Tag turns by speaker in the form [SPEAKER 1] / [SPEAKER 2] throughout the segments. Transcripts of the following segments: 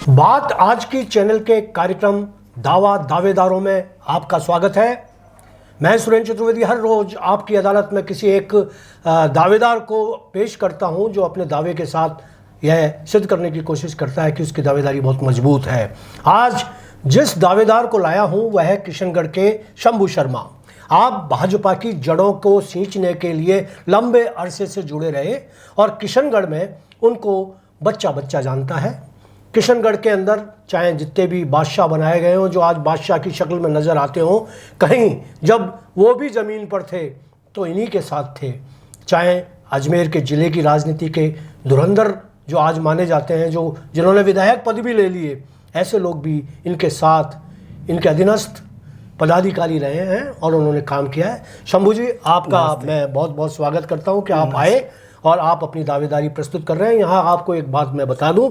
[SPEAKER 1] बात आज की चैनल के कार्यक्रम दावा दावेदारों में आपका स्वागत है। मैं सुरेंद्र चतुर्वेदी हर रोज आपकी अदालत में किसी एक दावेदार को पेश करता हूं जो अपने दावे के साथ यह सिद्ध करने की कोशिश करता है कि उसकी दावेदारी बहुत मजबूत है। आज जिस दावेदार को लाया हूं वह है किशनगढ़ के शंभू शर्मा। आप भाजपा की जड़ों को सींचने के लिए लंबे अरसे से जुड़े रहे और किशनगढ़ में उनको बच्चा बच्चा जानता है। किशनगढ़ के अंदर चाहे जितने भी बादशाह बनाए गए हों जो आज बादशाह की शक्ल में नज़र आते हों, कहीं जब वो भी ज़मीन पर थे तो इन्हीं के साथ थे। चाहे अजमेर के ज़िले की राजनीति के धुरंधर जो आज माने जाते हैं, जो जिन्होंने विधायक पद भी ले लिए, ऐसे लोग भी इनके साथ इनके अधीनस्थ पदाधिकारी रहे हैं और उन्होंने काम किया है। शंभू जी, आपका मैं बहुत बहुत स्वागत करता हूं कि आप आए और आप अपनी दावेदारी प्रस्तुत कर रहे हैं। यहाँ आपको एक बात मैं बता दूं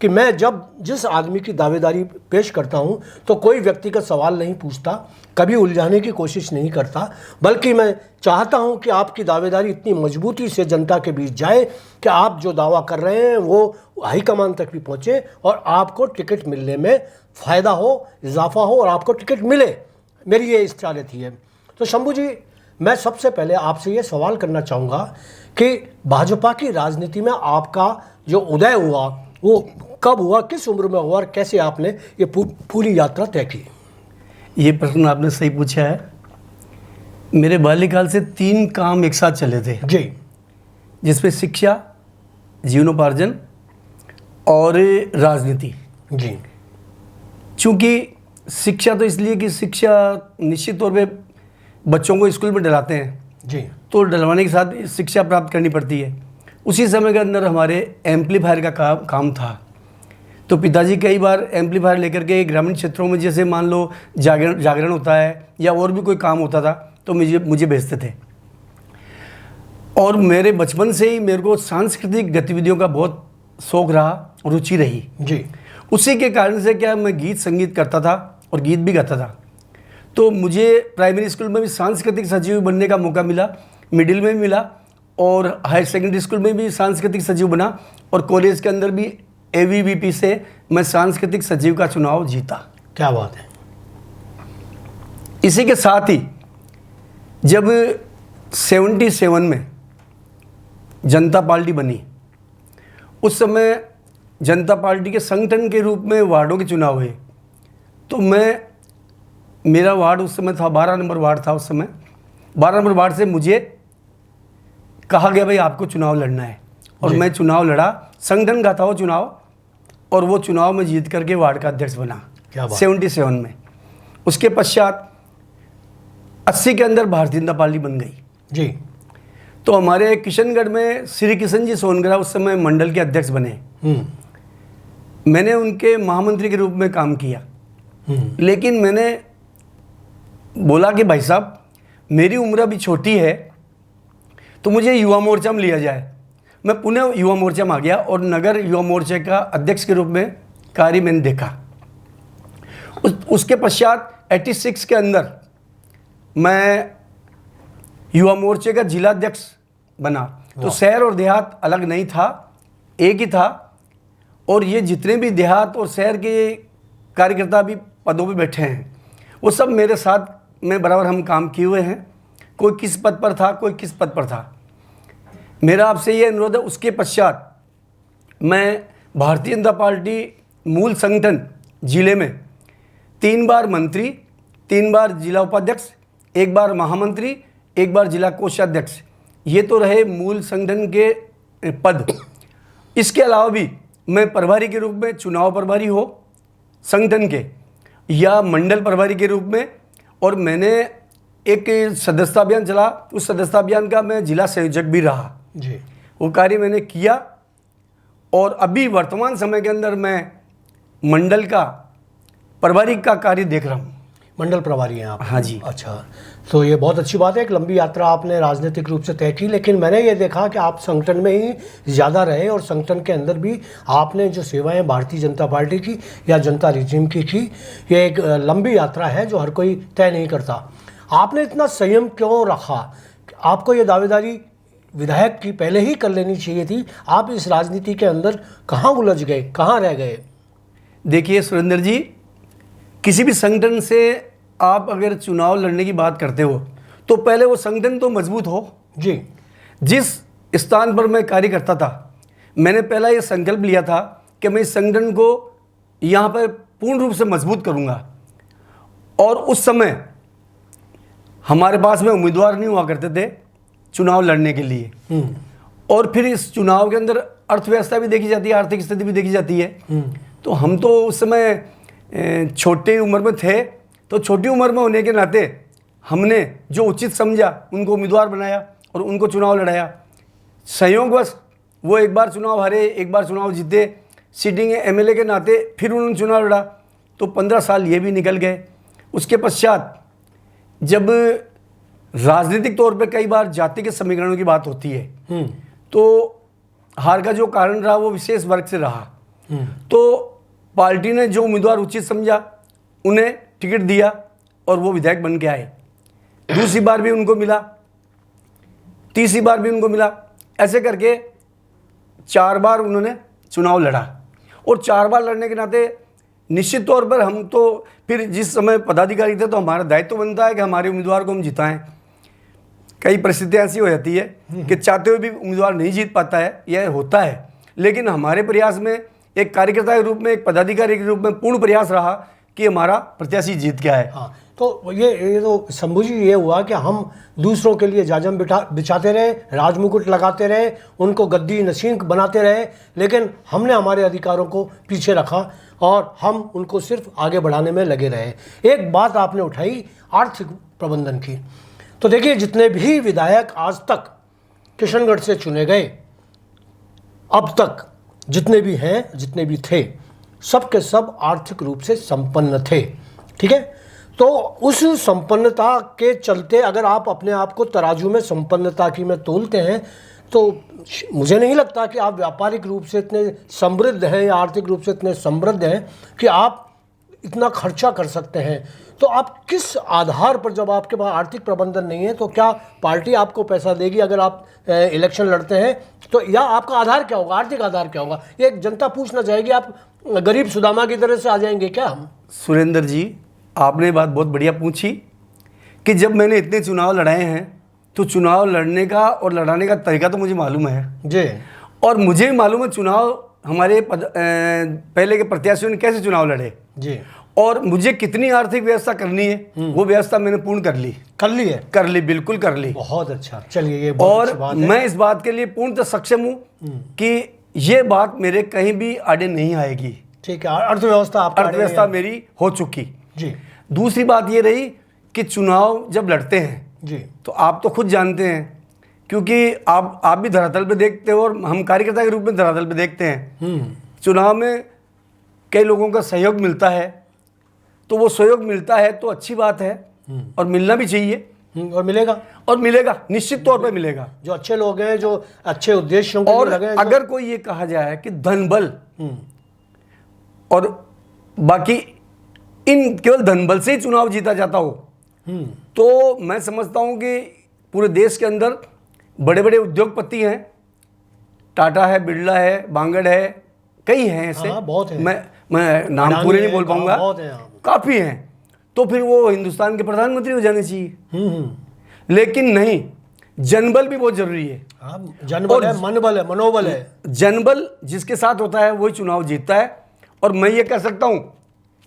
[SPEAKER 1] कि मैं जब जिस आदमी की दावेदारी पेश करता हूं तो कोई व्यक्तिगत सवाल नहीं पूछता, कभी उलझाने की कोशिश नहीं करता, बल्कि मैं चाहता हूं कि आपकी दावेदारी इतनी मजबूती से जनता के बीच जाए कि आप जो दावा कर रहे हैं वो हाईकमान तक भी पहुंचे और आपको टिकट मिलने में फ़ायदा हो, इजाफा हो और आपको टिकट मिले। मेरी ये इच्छा रहती है। तो शंभू जी, मैं सबसे पहले आपसे ये सवाल करना चाहूँगा कि भाजपा की राजनीति में आपका जो उदय हुआ वो कब हुआ, किस उम्र में हुआ और कैसे आपने ये पूरी यात्रा तय की?
[SPEAKER 2] ये प्रश्न आपने सही पूछा है। मेरे बाल्यकाल से 3 काम एक साथ चले थे
[SPEAKER 1] जी,
[SPEAKER 2] जिसमें शिक्षा, जीवनोपार्जन और राजनीति।
[SPEAKER 1] जी,
[SPEAKER 2] चूँकि शिक्षा तो इसलिए कि शिक्षा निश्चित तौर पे बच्चों को स्कूल में डलाते हैं
[SPEAKER 1] जी,
[SPEAKER 2] तो डलवाने के साथ शिक्षा प्राप्त करनी पड़ती है। उसी समय के अंदर हमारे एम्पलीफायर का काम था, तो पिताजी कई बार एम्पलीफायर लेकर के ग्रामीण क्षेत्रों में, जैसे मान लो जागरण होता है या और भी कोई काम होता था, तो मुझे भेजते थे। और मेरे बचपन से ही मेरे को सांस्कृतिक गतिविधियों का बहुत शौक रहा, रुचि रही
[SPEAKER 1] जी।
[SPEAKER 2] उसी के कारण से क्या मैं गीत संगीत करता था और गीत भी गाता था। तो मुझे प्राइमरी स्कूल में भी सांस्कृतिक सचिव बनने का मौका मिला, मिडिल में भी मिला और हायर सेकेंडरी स्कूल में भी सांस्कृतिक सचिव बना और कॉलेज के अंदर भी AVVP से मैं सांस्कृतिक सचिव का चुनाव जीता।
[SPEAKER 1] क्या बात है।
[SPEAKER 2] इसी के साथ ही जब 77 में जनता पार्टी बनी, उस समय जनता पार्टी के संगठन के रूप में वार्डों के चुनाव हुए, तो मेरा वार्ड उस समय था 12 नंबर वार्ड था। उस समय 12 नंबर वार्ड से मुझे कहा गया भाई आपको चुनाव लड़ना है, और मैं चुनाव लड़ा। संगठन का था वो चुनाव, और वो चुनाव में जीत करके वार्ड का अध्यक्ष बना 77 में। उसके पश्चात 80 के अंदर भारतीय जनता पार्टी बन गई
[SPEAKER 1] जी।
[SPEAKER 2] तो हमारे किशनगढ़ में श्री किशन जी सोनगरा उस समय मंडल के अध्यक्ष बने। मैंने उनके महामंत्री के रूप में काम किया, लेकिन मैंने बोला कि भाई साहब मेरी उम्र अभी छोटी है तो मुझे युवा मोर्चा में लिया जाए। मैं पुनः युवा मोर्चा में आ गया और नगर युवा मोर्चे का अध्यक्ष के रूप में कार्य मैंने देखा। उसके पश्चात 86 के अंदर मैं युवा मोर्चे का जिला अध्यक्ष बना। तो शहर और देहात अलग नहीं था, एक ही था। और ये जितने भी देहात और शहर के कार्यकर्ता भी पदों पे बैठे हैं, वो सब मेरे साथ में बराबर हम काम किए हुए हैं। कोई किस पद पर था, कोई किस पद पर था। मेरा आपसे ये अनुरोध है। उसके पश्चात मैं भारतीय जनता पार्टी मूल संगठन जिले में 3 बार मंत्री, 3 बार जिला उपाध्यक्ष, 1 बार महामंत्री, 1 बार जिला कोषाध्यक्ष, ये तो रहे मूल संगठन के पद। इसके अलावा भी मैं प्रभारी के रूप में, चुनाव प्रभारी हो संगठन के या मंडल प्रभारी के रूप में, और मैंने एक सदस्यता अभियान चला, उस सदस्यता अभियान का मैं जिला संयोजक भी रहा
[SPEAKER 1] जी।
[SPEAKER 2] वो कार्य मैंने किया। और अभी वर्तमान समय के अंदर मैं मंडल का प्रभारी का कार्य देख रहा हूँ।
[SPEAKER 1] मंडल प्रभारी हैं आप?
[SPEAKER 2] हाँ जी।
[SPEAKER 1] अच्छा, तो ये बहुत अच्छी बात है। एक लंबी यात्रा आपने राजनीतिक रूप से तय की, लेकिन मैंने ये देखा कि आप संगठन में ही ज़्यादा रहे और संगठन के अंदर भी आपने जो सेवाएं भारतीय जनता पार्टी की या जनता रिजिम की ये एक लंबी यात्रा है जो हर कोई तय नहीं करता। आपने इतना संयम क्यों रखा? आपको ये दावेदारी विधायक की पहले ही कर लेनी चाहिए थी। आप इस राजनीति के अंदर कहाँ उलझ गए, कहाँ रह गए?
[SPEAKER 2] देखिए सुरेंद्र जी, किसी भी संगठन से आप अगर चुनाव लड़ने की बात करते हो तो पहले वो संगठन तो मजबूत हो।
[SPEAKER 1] जी।
[SPEAKER 2] जिस स्थान पर मैं कार्य करता था, मैंने पहला ये संकल्प लिया था कि मैं इस संगठन को यहाँ पर पूर्ण रूप से मजबूत करूँगा। और उस समय हमारे पास में उम्मीदवार नहीं हुआ करते थे चुनाव लड़ने के लिए। और फिर इस चुनाव के अंदर अर्थव्यवस्था भी देखी जाती है, आर्थिक स्थिति भी देखी जाती है। तो हम तो उस समय छोटी उम्र में थे, तो छोटी उम्र में होने के नाते हमने जो उचित समझा उनको उम्मीदवार बनाया और उनको चुनाव लड़ाया। संयोगवश वो एक बार चुनाव हारे, एक बार चुनाव जीते, सीटिंग एमएलए के नाते फिर उन्होंने चुनाव लड़ा, तो 15 साल ये भी निकल गए। उसके पश्चात जब राजनीतिक तौर पे कई बार जाति के समीकरणों की बात होती है, तो हार का जो कारण रहा वो विशेष वर्ग से रहा। तो पार्टी ने जो उम्मीदवार उचित समझा उन्हें टिकट दिया और वो विधायक बन के आए। दूसरी बार भी उनको मिला, तीसरी बार भी उनको मिला, ऐसे करके 4 बार उन्होंने चुनाव लड़ा। और 4 बार लड़ने के नाते निश्चित तौर पर हम तो फिर जिस समय पदाधिकारी थे तो हमारा दायित्व बनता है कि हमारे उम्मीदवार को हम जिताएं। कई परिस्थितियाँ ऐसी हो जाती है कि चाहते हुए भी उम्मीदवार नहीं जीत पाता है, यह होता है। लेकिन हमारे प्रयास में एक कार्यकर्ता के रूप में, एक पदाधिकारी के रूप में पूर्ण प्रयास रहा कि हमारा प्रत्याशी जीत गया है।
[SPEAKER 1] हाँ, तो ये तो शंभू जी ये हुआ कि हम दूसरों के लिए जाजम बिछाते रहे, राजमुकुट लगाते रहे, उनको गद्दी नशीन बनाते रहे, लेकिन हमने हमारे अधिकारों को पीछे रखा और हम उनको सिर्फ आगे बढ़ाने में लगे रहे। एक बात आपने उठाई आर्थिक प्रबंधन की, तो देखिए जितने भी विधायक आज तक किशनगढ़ से चुने गए, अब तक जितने भी हैं, जितने भी थे, सब के सब आर्थिक रूप से संपन्न थे। ठीक है, तो उस संपन्नता के चलते अगर आप अपने आप को तराजू में संपन्नता की में तोलते हैं तो मुझे नहीं लगता कि आप व्यापारिक रूप से इतने समृद्ध हैं या आर्थिक रूप से इतने समृद्ध हैं कि आप इतना खर्चा कर सकते हैं। तो आप किस आधार पर, जब आपके पास आर्थिक प्रबंधन नहीं है तो क्या पार्टी आपको पैसा देगी अगर आप इलेक्शन लड़ते हैं? तो या आपका आधार क्या होगा, आर्थिक आधार क्या होगा? ये जनता पूछना चाहेगी। आप गरीब सुदामा की तरह से आ जाएंगे क्या हम?
[SPEAKER 2] सुरेंद्र जी, आपने बात बहुत बढ़िया पूछी कि जब मैंने इतने चुनाव लड़ाए हैं तो चुनाव लड़ने का और लड़ाने का तरीका तो मुझे मालूम है
[SPEAKER 1] जी।
[SPEAKER 2] और मुझे भी मालूम है चुनाव हमारे पहले के प्रत्याशियों ने कैसे चुनाव लड़े
[SPEAKER 1] जी,
[SPEAKER 2] और मुझे कितनी आर्थिक व्यवस्था करनी है वो व्यवस्था मैंने पूर्ण कर ली। कर ली, बिल्कुल कर ली।
[SPEAKER 1] बहुत अच्छा, चलिए ये बहुत
[SPEAKER 2] और
[SPEAKER 1] अच्छी बात है।
[SPEAKER 2] मैं इस बात के लिए पूर्णतः सक्षम हूँ कि ये बात मेरे कहीं भी आड़े नहीं आएगी।
[SPEAKER 1] ठीक है, अर्थव्यवस्था
[SPEAKER 2] मेरी हो चुकी।
[SPEAKER 1] जी।
[SPEAKER 2] दूसरी बात ये रही कि चुनाव जब लड़ते हैं
[SPEAKER 1] जी,
[SPEAKER 2] तो आप तो खुद जानते हैं, क्योंकि आप भी धरातल पे देखते हो और हम कार्यकर्ता के रूप में धरातल पे देखते हैं। चुनाव में कई लोगों का सहयोग मिलता है, तो वो सहयोग मिलता है तो अच्छी बात है और मिलना भी चाहिए।
[SPEAKER 1] और मिलेगा
[SPEAKER 2] निश्चित तौर पे मिलेगा।
[SPEAKER 1] जो अच्छे लोग हैं, जो अच्छे उद्देश्यों के
[SPEAKER 2] और
[SPEAKER 1] लिए लगे हैं,
[SPEAKER 2] अगर कोई ये कहा जाए कि धन बल और बाकी इन केवल धन बल से ही चुनाव जीता जाता हो तो मैं समझता हूं कि पूरे देश के अंदर बड़े बड़े उद्योगपति हैं, टाटा है, बिरला है, बांगड़ है, कई हैं ऐसे।
[SPEAKER 1] हाँ, बहुत हैं।
[SPEAKER 2] मैं नाम पूरे नहीं बोल पाऊंगा,
[SPEAKER 1] बहुत हैं, हाँ।
[SPEAKER 2] काफ़ी हैं। तो फिर वो हिंदुस्तान के प्रधानमंत्री हो जाने चाहिए। लेकिन नहीं, जनबल भी बहुत जरूरी है।
[SPEAKER 1] हाँ, जनबल है, मनबल है, मनोबल है।
[SPEAKER 2] जनबल जिसके साथ होता है वही चुनाव जीतता है। और मैं ये कह सकता हूं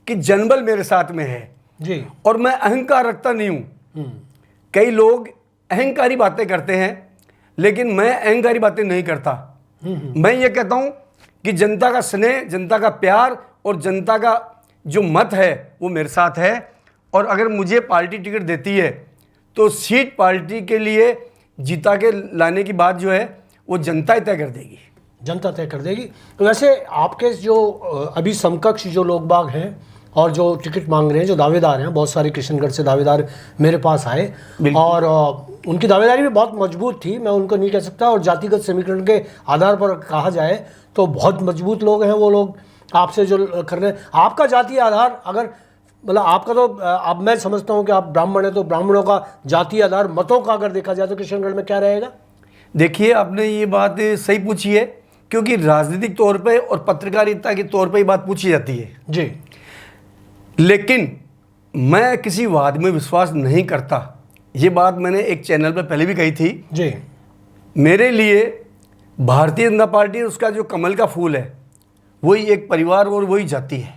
[SPEAKER 2] कि जनबल मेरे साथ में है
[SPEAKER 1] जी।
[SPEAKER 2] और मैं अहंकार रखता नहीं हूं। कई लोग अहंकारी बातें करते हैं लेकिन मैं अहंकारी बातें नहीं करता। मैं ये कहता हूं कि जनता का स्नेह, जनता का प्यार और जनता का जो मत है वो मेरे साथ है। और अगर मुझे पार्टी टिकट देती है तो सीट पार्टी के लिए जीता के लाने की बात जो है वो जनता ही तय कर देगी।
[SPEAKER 1] जनता तय कर देगी। तो वैसे आपके जो अभी समकक्ष जो लोग बाग हैं और जो टिकट मांग रहे हैं, जो दावेदार हैं, बहुत सारे किशनगढ़ से दावेदार मेरे पास आए और उनकी दावेदारी भी बहुत मजबूत थी। मैं उनको नहीं कह सकता, और जातिगत समीकरण के आधार पर कहा जाए तो बहुत मजबूत लोग हैं वो लोग आपसे जो कर रहे हैं। आपका जातीय आधार, अगर मतलब आपका तो अब मैं समझता हूँ कि आप ब्राह्मण हैं, तो ब्राह्मणों का जातीय आधार मतों का अगर देखा जाए तो किशनगढ़ में क्या रहेगा?
[SPEAKER 2] देखिए, आपने ये बात सही पूछी है क्योंकि राजनीतिक तौर पे और पत्रकारिता के तौर पे ही बात पूछी जाती है
[SPEAKER 1] जी।
[SPEAKER 2] लेकिन मैं किसी वाद में विश्वास नहीं करता। ये बात मैंने एक चैनल पर पहले भी कही थी
[SPEAKER 1] जी।
[SPEAKER 2] मेरे लिए भारतीय जनता पार्टी उसका जो कमल का फूल है वही एक परिवार और वही जाति है।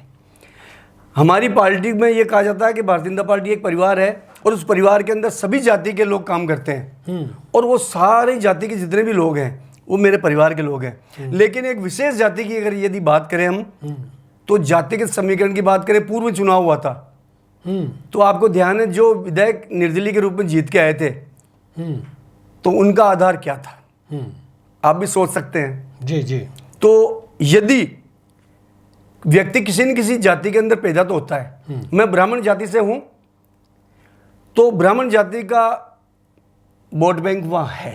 [SPEAKER 2] हमारी पार्टी में ये कहा जाता है कि भारतीय जनता पार्टी एक परिवार है और उस परिवार के अंदर सभी जाति के लोग काम करते हैं और वो सारी जाति के जितने भी लोग हैं वो मेरे परिवार के लोग हैं। लेकिन एक विशेष जाति की अगर यदि बात करें हम तो जातिगत समीकरण की बात करें, पूर्व चुनाव हुआ था तो आपको ध्यान है जो विधायक निर्दलीय के रूप में जीत के आए थे तो उनका आधार क्या था, आप भी सोच सकते हैं।
[SPEAKER 1] जी जी।
[SPEAKER 2] तो यदि व्यक्ति किसी न किसी जाति के अंदर पैदा तो होता है, मैं ब्राह्मण जाति से हूं तो ब्राह्मण जाति का वोट बैंक वहां है।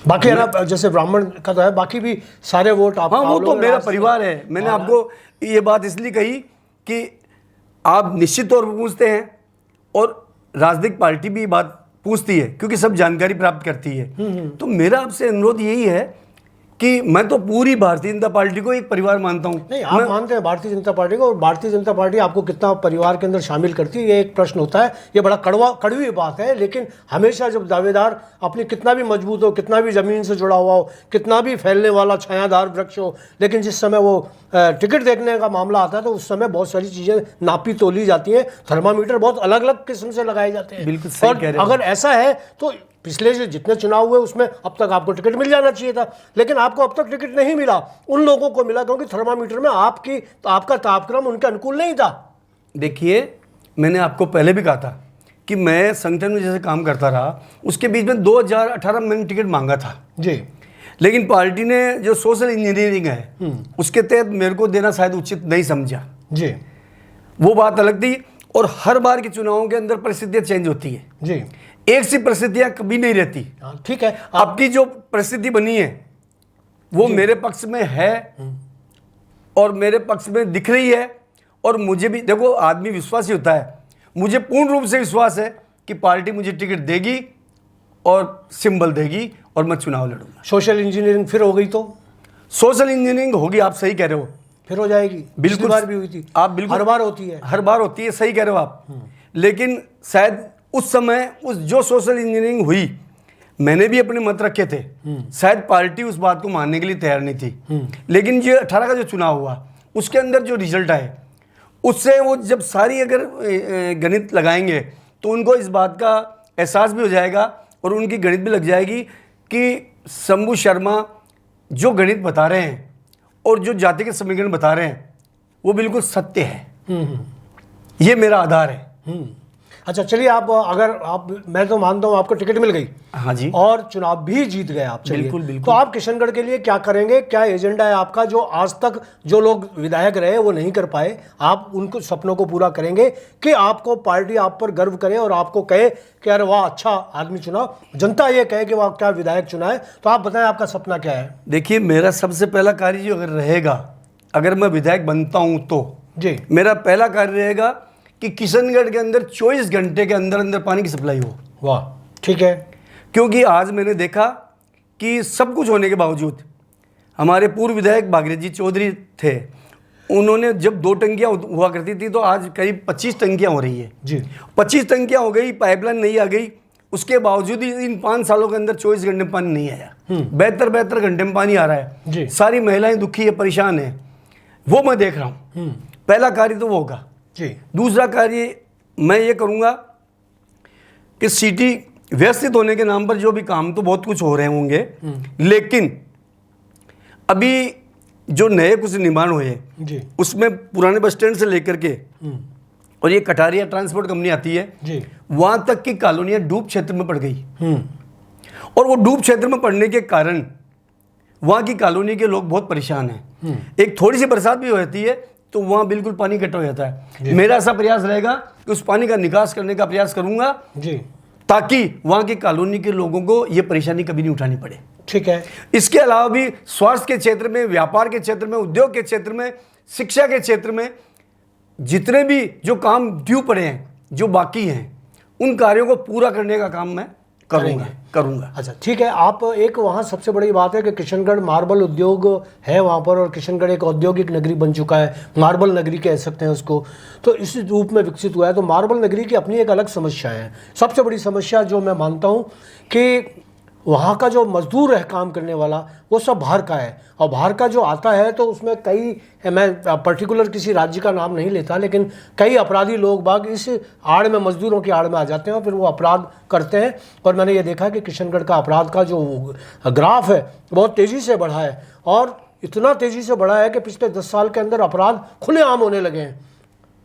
[SPEAKER 1] बाकी है ना, जैसे ब्राह्मण का तो है, बाकी भी सारे वोट आप।
[SPEAKER 2] हाँ, वो तो मेरा परिवार है। मैंने आपको ये बात इसलिए कही कि आप निश्चित तौर पर पूछते हैं और राजनीतिक पार्टी भी बात पूछती है क्योंकि सब जानकारी प्राप्त करती है। तो मेरा आपसे अनुरोध यही है कि मैं तो पूरी भारतीय जनता पार्टी को एक परिवार मानता हूं।
[SPEAKER 1] नहीं, आप मानते हैं भारतीय जनता पार्टी को, और भारतीय जनता पार्टी आपको कितना परिवार के अंदर शामिल करती है ये एक प्रश्न होता है। ये बड़ा कड़वी बात है, लेकिन हमेशा जब दावेदार अपनी कितना भी मजबूत हो, कितना भी जमीन से जुड़ा हुआ हो, कितना भी फैलने वाला छायादार वृक्ष हो, लेकिन जिस समय वो टिकट देखने का मामला आता है तो उस समय बहुत सारी चीज़ें नापी तोली जाती हैं। थर्मामीटर बहुत अलग अलग किस्म से लगाए जाते हैं।
[SPEAKER 2] बिल्कुल सही कह रहे हैं।
[SPEAKER 1] अगर ऐसा है तो पिछले जो जितने चुनाव हुए उसमें अब तक आपको टिकट मिल जाना चाहिए था, लेकिन आपको अब तक टिकट नहीं मिला। उन लोगों को मिला क्योंकि थर्मामीटर में आपका तापक्रम उनके अनुकूल नहीं था।
[SPEAKER 2] देखिए, मैंने आपको पहले भी कहा था कि मैं संगठन में जैसे काम करता रहा, उसके बीच में 2018 में मैंने टिकट मांगा था
[SPEAKER 1] जी।
[SPEAKER 2] लेकिन पार्टी ने जो सोशल इंजीनियरिंग है उसके तहत मेरे को देना शायद उचित नहीं समझा
[SPEAKER 1] जी।
[SPEAKER 2] वो बात अलग थी। और हर बार के चुनावों के अंदर परिस्थितियां चेंज होती है
[SPEAKER 1] जी।
[SPEAKER 2] एक सी परिस्थितियां कभी नहीं रहती।
[SPEAKER 1] ठीक है,
[SPEAKER 2] आपकी जो परिस्थिति बनी है वो मेरे पक्ष में है और मेरे पक्ष में दिख रही है। और मुझे भी देखो, आदमी विश्वासी होता है, मुझे पूर्ण रूप से विश्वास है कि पार्टी मुझे टिकट देगी और सिंबल देगी और मैं चुनाव लड़ूंगा।
[SPEAKER 1] सोशल इंजीनियरिंग फिर हो गई तो?
[SPEAKER 2] सोशल इंजीनियरिंग होगी, आप सही कह रहे हो,
[SPEAKER 1] फिर हो जाएगी। पिछली बार भी हुई थी।
[SPEAKER 2] आप बिल्कुल,
[SPEAKER 1] हर बार होती है,
[SPEAKER 2] हर बार होती है, सही कह रहे हो आप। लेकिन शायद उस समय उस जो सोशल इंजीनियरिंग हुई मैंने भी अपने मत रखे थे, शायद पार्टी उस बात को मानने के लिए तैयार नहीं थी। लेकिन ये 18 का जो चुनाव हुआ उसके अंदर जो रिजल्ट आए उससे वो जब सारी अगर गणित लगाएंगे तो उनको इस बात का एहसास भी हो जाएगा और उनकी गणित भी लग जाएगी कि शंभू शर्मा जो गणित बता रहे हैं और जो जाति के समीकरण बता रहे हैं वो बिल्कुल सत्य है। ये मेरा आधार है।
[SPEAKER 1] अच्छा, चलिए, मैं तो मानता हूँ आपको टिकट मिल गई।
[SPEAKER 2] हाँ जी।
[SPEAKER 1] और चुनाव भी जीत गए आप। चलिए,
[SPEAKER 2] बिल्कुल बिल्कुल।
[SPEAKER 1] तो आप किशनगढ़ के लिए क्या करेंगे? क्या एजेंडा है आपका जो आज तक जो लोग विधायक रहे वो नहीं कर पाए? आप उनको सपनों को पूरा करेंगे कि आपको पार्टी आप पर गर्व करे और आपको कहे कि अरे वाह, अच्छा आदमी चुना, जनता ये कहे कि वाह क्या विधायक चुना है? तो आप बताएं, आपका सपना क्या है?
[SPEAKER 2] देखिए, मेरा सबसे पहला कार्य जो अगर रहेगा, अगर मैं विधायक बनता हूं तो
[SPEAKER 1] जी,
[SPEAKER 2] मेरा पहला कार्य रहेगा कि किशनगढ़ के अंदर 24 घंटे के अंदर अंदर पानी की सप्लाई हो।
[SPEAKER 1] वाह, ठीक है।
[SPEAKER 2] क्योंकि आज मैंने देखा कि सब कुछ होने के बावजूद हमारे पूर्व विधायक भागीरथ जी चौधरी थे, उन्होंने जब 2 टंकियां हुआ करती थी तो आज करीब 25 टंकियां हो रही है
[SPEAKER 1] जी।
[SPEAKER 2] 25 टंकियां हो गई, पाइपलाइन नहीं आ गई, उसके बावजूद ही इन 5 सालों के अंदर 24 घंटे में पानी नहीं आया। बेहतर घंटे में पानी आ रहा
[SPEAKER 1] जी।
[SPEAKER 2] है। सारी महिलाएं दुखी है, परेशान है, वो मैं देख रहा हूँ। पहला कार्य तो वो होगा
[SPEAKER 1] जी।
[SPEAKER 2] दूसरा कार्य मैं ये करूँगा कि सिटी व्यवस्थित होने के नाम पर जो भी काम तो बहुत कुछ हो रहे होंगे, लेकिन अभी जो नए कुछ निर्माण हुए
[SPEAKER 1] जी।
[SPEAKER 2] उसमें पुराने बस स्टैंड से लेकर के और ये कटारिया ट्रांसपोर्ट कंपनी आती है
[SPEAKER 1] जी,
[SPEAKER 2] वहाँ तक की कॉलोनियाँ डूब क्षेत्र में पड़ गई। और वो डूब क्षेत्र में पड़ने के कारण वहाँ की कॉलोनी के लोग बहुत परेशान हैं। एक थोड़ी सी बरसात भी हो जाती है तो वहाँ बिल्कुल पानी इकट्ठा हो जाता है। मेरा ऐसा प्रयास रहेगा कि उस पानी का निकास करने का प्रयास करूँगा
[SPEAKER 1] जी,
[SPEAKER 2] ताकि वहाँ की कॉलोनी के लोगों को ये परेशानी कभी नहीं उठानी पड़े।
[SPEAKER 1] ठीक है।
[SPEAKER 2] इसके अलावा भी स्वास्थ्य के क्षेत्र में, व्यापार के क्षेत्र में, उद्योग के क्षेत्र में, शिक्षा के क्षेत्र में जितने भी जो काम ड्यू पड़े हैं, जो बाकी हैं, उन कार्यों को पूरा करने का काम मैं करूँगा।
[SPEAKER 1] अच्छा ठीक है। आप एक वहाँ सबसे बड़ी बात है कि किशनगढ़ मार्बल उद्योग है वहाँ पर, और किशनगढ़ एक औद्योगिक नगरी बन चुका है, मार्बल नगरी कह सकते हैं उसको, तो इस रूप में विकसित हुआ है। तो मार्बल नगरी की अपनी एक अलग समस्या है। सबसे बड़ी समस्या जो मैं मानता हूँ कि वहाँ का जो मजदूर है काम करने वाला, वो सब बाहर का है, और बाहर का जो आता है तो उसमें कई, मैं पर्टिकुलर किसी राज्य का नाम नहीं लेता, लेकिन कई अपराधी लोग बाग इस आड़ में, मजदूरों की आड़ में आ जाते हैं और फिर वो अपराध करते हैं। और मैंने ये देखा कि किशनगढ़ का अपराध का जो ग्राफ है बहुत तेज़ी से बढ़ा है, और इतना तेज़ी से बढ़ा है कि पिछले 10 साल के अंदर अपराध खुलेआम होने लगे हैं।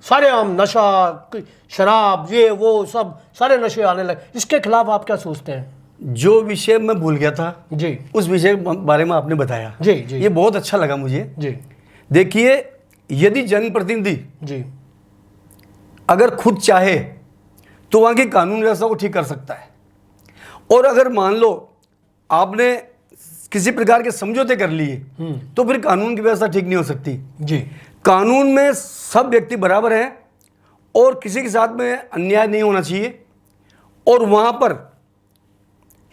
[SPEAKER 1] सारे आम नशा, शराब, ये वो सब सारे नशे आने लगे। इसके खिलाफ आप क्या सोचते हैं?
[SPEAKER 2] जो विषय मैं भूल गया था
[SPEAKER 1] जी,
[SPEAKER 2] उस विषय के बारे में आपने बताया
[SPEAKER 1] जी जी,
[SPEAKER 2] ये बहुत अच्छा लगा मुझे।
[SPEAKER 1] जी
[SPEAKER 2] देखिए, यदि जनप्रतिनिधि
[SPEAKER 1] जी
[SPEAKER 2] अगर खुद चाहे तो वहाँ की कानून व्यवस्था को ठीक कर सकता है, और अगर मान लो आपने किसी प्रकार के समझौते कर लिए तो फिर कानून की व्यवस्था ठीक नहीं हो सकती।
[SPEAKER 1] जी,
[SPEAKER 2] कानून में सब व्यक्ति बराबर हैं और किसी के साथ में अन्याय नहीं होना चाहिए, और वहाँ पर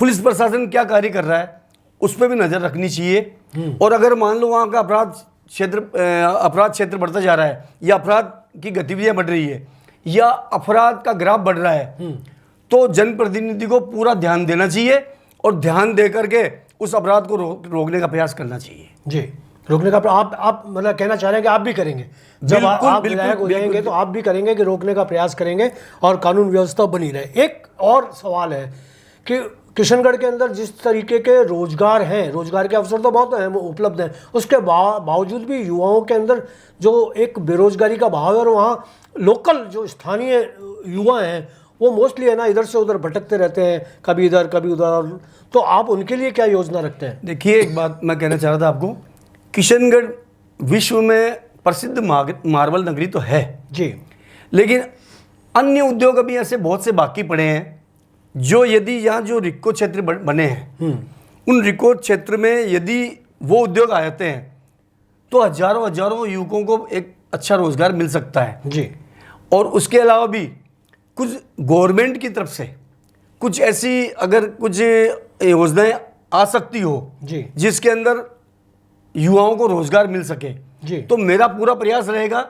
[SPEAKER 2] पुलिस प्रशासन क्या कार्य कर रहा है उस पर भी नज़र रखनी चाहिए। और अगर मान लो वहाँ का अपराध क्षेत्र बढ़ता जा रहा है, या अपराध की गतिविधियाँ बढ़ रही है, या अपराध का ग्राफ बढ़ रहा है, तो जनप्रतिनिधि को पूरा ध्यान देना चाहिए, और ध्यान दे करके उस अपराध को रोकने का प्रयास करना चाहिए।
[SPEAKER 1] जी, रोकने का आप मतलब कहना चाह रहे हैं कि आप भी करेंगे, जब आप विधायक हो जाएंगे तो आप भी करेंगे कि रोकने का प्रयास करेंगे और कानून व्यवस्था बनी रहे। एक और सवाल है कि किशनगढ़ के अंदर जिस तरीके के रोजगार हैं, रोजगार के अवसर तो बहुत हैं, उपलब्ध हैं, उसके बावजूद भी युवाओं के अंदर जो एक बेरोजगारी का भाव है, और वहाँ लोकल जो स्थानीय युवा हैं वो मोस्टली है ना इधर से उधर भटकते रहते हैं, कभी इधर कभी उधर। तो आप उनके लिए क्या योजना रखते हैं?
[SPEAKER 2] देखिए, एक बात मैं कहना चाह रहा था आपको, किशनगढ़ विश्व में प्रसिद्ध मार्बल नगरी तो है
[SPEAKER 1] जी,
[SPEAKER 2] लेकिन अन्य उद्योग अभी ऐसे बहुत से बाकी पड़े हैं जो यदि यहाँ जो रिको क्षेत्र बने हैं उन रिको क्षेत्र में यदि वो उद्योग आ जाते हैं तो हजारों हजारों युवकों को एक अच्छा रोजगार मिल सकता है
[SPEAKER 1] जी।
[SPEAKER 2] और उसके अलावा भी कुछ गवर्नमेंट की तरफ से कुछ ऐसी अगर कुछ योजनाएं आ सकती हो
[SPEAKER 1] जी
[SPEAKER 2] जिसके अंदर युवाओं को रोजगार मिल सके
[SPEAKER 1] जी,
[SPEAKER 2] तो मेरा पूरा प्रयास रहेगा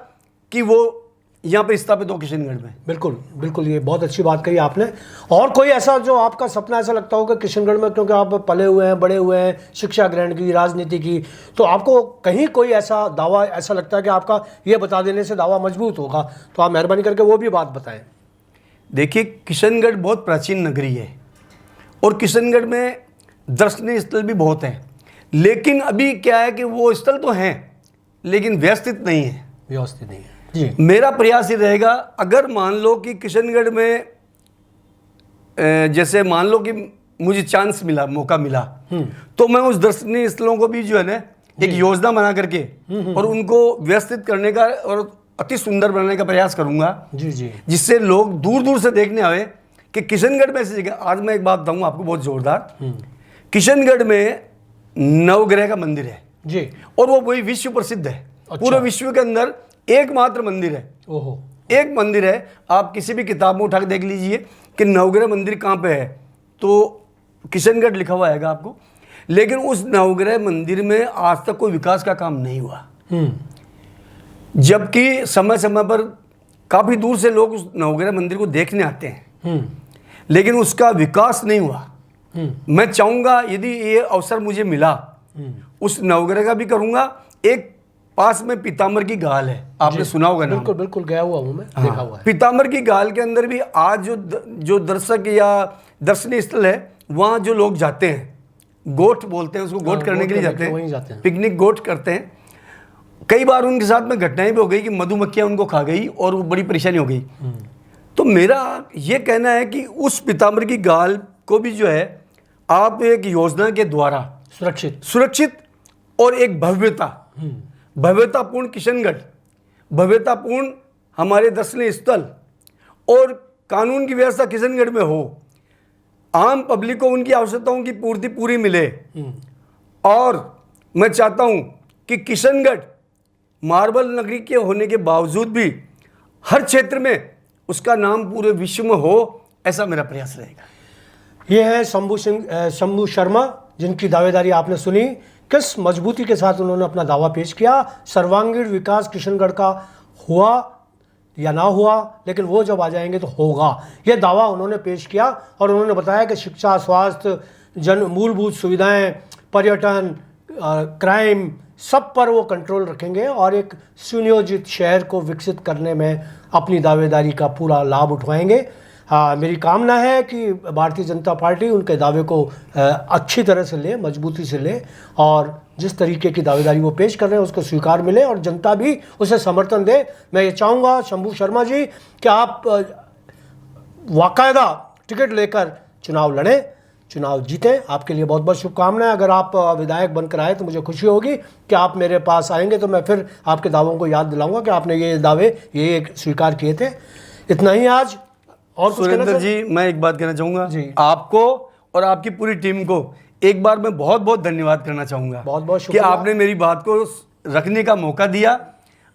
[SPEAKER 2] कि वो यहाँ पे स्थापित हो किशनगढ़ में।
[SPEAKER 1] बिल्कुल बिल्कुल, ये बहुत अच्छी बात कही आपने। और कोई ऐसा जो आपका सपना ऐसा लगता हो कि किशनगढ़ में, क्योंकि आप पले हुए हैं, बड़े हुए हैं, शिक्षा ग्रहण की, राजनीति की, तो आपको कहीं कोई ऐसा दावा ऐसा लगता है कि आपका ये बता देने से दावा मजबूत होगा, तो आप मेहरबानी करके वो भी बात बताएं।
[SPEAKER 2] देखिए, किशनगढ़ बहुत प्राचीन नगरी है और किशनगढ़ में दर्शनीय स्थल भी बहुत हैं, लेकिन अभी क्या है कि वो स्थल तो हैं लेकिन व्यवस्थित नहीं है,
[SPEAKER 1] व्यवस्थित नहीं है। जी,
[SPEAKER 2] मेरा प्रयास ये रहेगा, अगर मान लो कि किशनगढ़ में जैसे मान लो कि मुझे चांस मिला, मौका मिला, तो मैं उस दर्शनीय स्थलों को भी जो है ना एक योजना बना करके और उनको व्यवस्थित करने का और अति सुंदर बनाने का प्रयास करूंगा।
[SPEAKER 1] जी जी,
[SPEAKER 2] जिससे लोग दूर दूर से देखने आवे कि किशनगढ़ में ऐसी जगह। आज मैं एक बात बताऊंगा आपको बहुत जोरदार, किशनगढ़ में नवग्रह का मंदिर है
[SPEAKER 1] जी,
[SPEAKER 2] और वो वही विश्व प्रसिद्ध है।
[SPEAKER 1] अच्छा।
[SPEAKER 2] पूरे विश्व के अंदर एकमात्र मंदिर है।
[SPEAKER 1] ओहो,
[SPEAKER 2] एक मंदिर है, आप किसी भी किताब में उठा के देख लीजिए कि नवग्रह मंदिर कहाँ पे है, तो किशनगढ़ लिखा हुआ आएगा आपको। लेकिन उस नवग्रह मंदिर में आज तक कोई विकास का काम नहीं हुआ, जबकि समय समय पर काफ़ी दूर से लोग उस नवग्रह मंदिर को देखने आते हैं, लेकिन उसका विकास नहीं हुआ। मैं चाहूँगा यदि ये अवसर मुझे मिला उस नवग्रह का भी करूँगा। एक पास में पीताम्बर की गाल है, आपने सुना होगा ना?
[SPEAKER 1] बिल्कुल बिल्कुल, गया हुआ हूँ मैं, देखा हुआ है।
[SPEAKER 2] पीताम्बर की गाल के अंदर भी आज जो दर्शक या दर्शनीय स्थल है वहाँ जो लोग जाते हैं, गोट बोलते हैं उसको, गोट करने के लिए जाते
[SPEAKER 1] वहीं जाते
[SPEAKER 2] हैं,
[SPEAKER 1] हैं।
[SPEAKER 2] पिकनिक गोट करते हैं। कई बार उनके साथ में घटनाएं भी हो गई कि मधुमक्खियाँ उनको खा गई और वो बड़ी परेशानी हो गई। तो मेरा ये कहना है कि उस पीताम्बर की गाल को भी जो है आप एक योजना के द्वारा सुरक्षित और एक भव्यतापूर्ण किशनगढ़, भव्यतापूर्ण हमारे दर्शनीय स्थल और कानून की व्यवस्था किशनगढ़ में हो, आम पब्लिक को उनकी आवश्यकताओं की पूर्ति पूरी मिले। और मैं चाहता हूं कि किशनगढ़ मार्बल नगरी के होने के बावजूद भी हर क्षेत्र में उसका नाम पूरे विश्व में हो, ऐसा मेरा प्रयास रहेगा।
[SPEAKER 1] ये हैं शंभू शर्मा, जिनकी दावेदारी आपने सुनी। किस मजबूती के साथ उन्होंने अपना दावा पेश किया। सर्वांगीण विकास किशनगढ़ का हुआ या ना हुआ, लेकिन वो जब आ जाएंगे तो होगा, ये दावा उन्होंने पेश किया। और उन्होंने बताया कि शिक्षा, स्वास्थ्य, मूलभूत सुविधाएं, पर्यटन, क्राइम, सब पर वो कंट्रोल रखेंगे और एक सुनियोजित शहर को विकसित करने में अपनी दावेदारी का पूरा लाभ उठवाएंगे। मेरी कामना है कि भारतीय जनता पार्टी उनके दावे को अच्छी तरह से ले, मजबूती से ले, और जिस तरीके की दावेदारी वो पेश कर रहे हैं उसको स्वीकार मिले और जनता भी उसे समर्थन दे। मैं ये चाहूँगा शंभू शर्मा जी कि आप बाकायदा टिकट लेकर चुनाव लड़ें, चुनाव जीतें। आपके लिए बहुत बहुत शुभकामनाएं। अगर आप विधायक बनकर आए तो मुझे खुशी होगी कि आप मेरे पास आएंगे तो मैं फिर आपके दावों को याद दिलाऊंगा कि आपने ये दावे ये स्वीकार किए थे। इतना ही आज। और
[SPEAKER 2] सुरेंद्र जी, मैं एक बात कहना चाहूँगा
[SPEAKER 1] जी।
[SPEAKER 2] आपको और आपकी पूरी टीम को एक बार मैं बहुत बहुत धन्यवाद करना चाहूँगा।
[SPEAKER 1] बहुत बहुत
[SPEAKER 2] कि
[SPEAKER 1] शुक्रिया।
[SPEAKER 2] आपने मेरी बात को रखने का मौका दिया,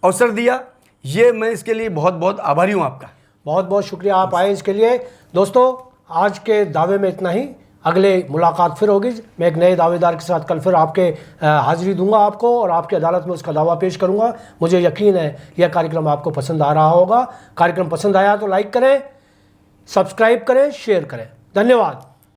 [SPEAKER 2] अवसर दिया, ये मैं इसके लिए बहुत बहुत आभारी हूँ आपका।
[SPEAKER 1] बहुत बहुत शुक्रिया आप आए इसके लिए। दोस्तों, आज के दावे में इतना ही। अगले मुलाकात फिर होगी। मैं एक नए दावेदार के साथ कल फिर आपके हाजिरी दूंगा आपको और आपकी अदालत में उसका दावा पेश करूंगा। मुझे यकीन है यह कार्यक्रम आपको पसंद आ रहा होगा। कार्यक्रम पसंद आया तो लाइक करें, सब्सक्राइब करें, शेयर करें। धन्यवाद।